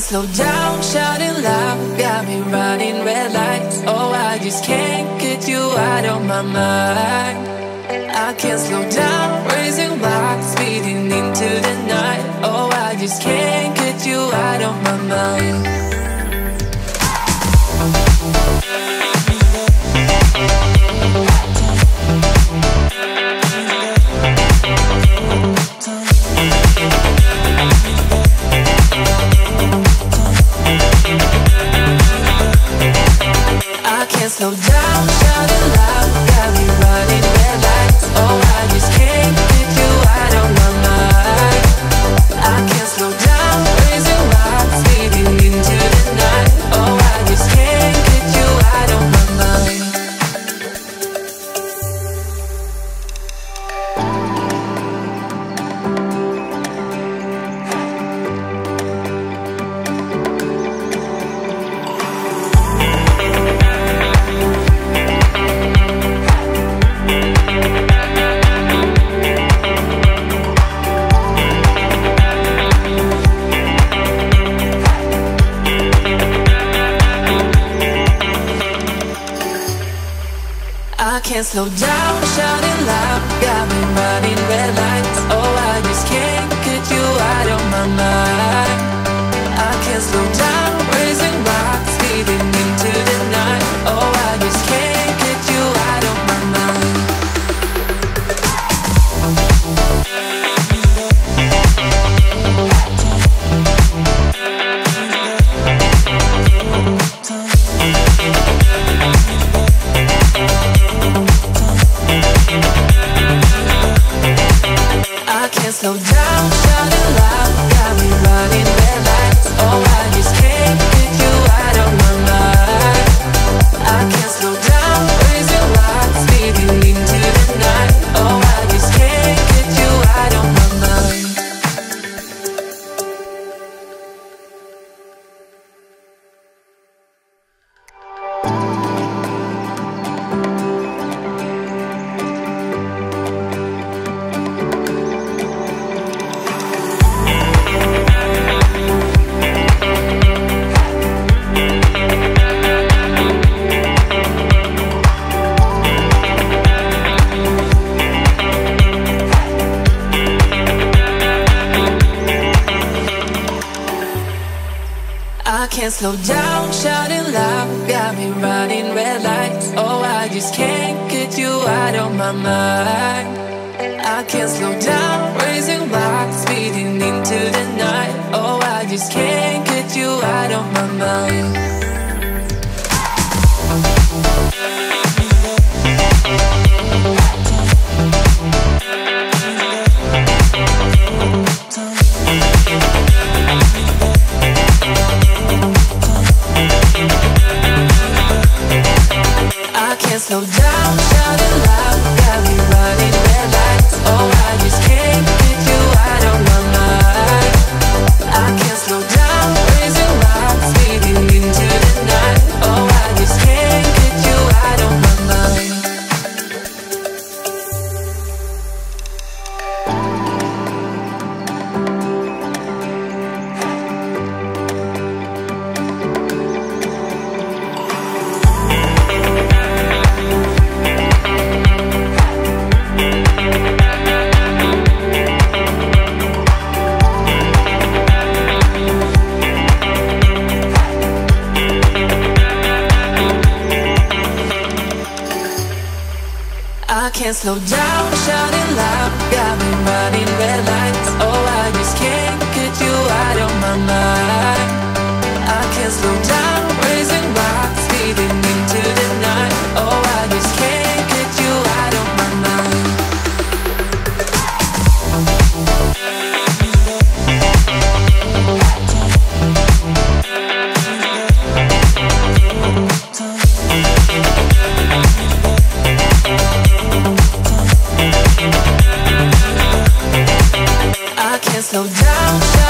can't slow down, shouting loud, got me running red lights. Oh, I just can't get you out of my mind. I can't slow down, raising rocks, speeding into the night. Oh, I just can't get you out of my mind. I can't slow down, shouting loud, got me running red lights. Oh, I just can't get you out of my mind. I can't slow down, raising rocks, speeding into the night. Oh, I just can't get you out of my mind. I can't slow down, shouting loud, got me running red lights. Oh, I just can't get you out of my mind. I can't slow down, raising rocks, speeding into the night. Oh, I just can't get you out of my mind. I can't slow down, shouting loud, got me running red lights. Oh, I just can't get you out of my mind. I can't slow down, raising rocks, speeding into the night. Oh, I just can't get you out of my mind. I can't slow down, shouting loud, got me running red lights. Oh, I just can't get you out of my mind. I can't slow down, raising rocks, speeding into the night. Oh, I just can't get you out of my mind. I can't slow down, shouting loud, got me running red lights. Oh, I just can't get you out of my mind. I can't slow down, raising rocks, speeding into the night. Oh, I just can't get you out of my mind. I can't slow down, shouting loud, got me running red lights. Oh, I just can't get you out of my mind. I can't slow down, raising rocks, speeding into the night. Oh, I just can't get you out of my mind. I can't slow down.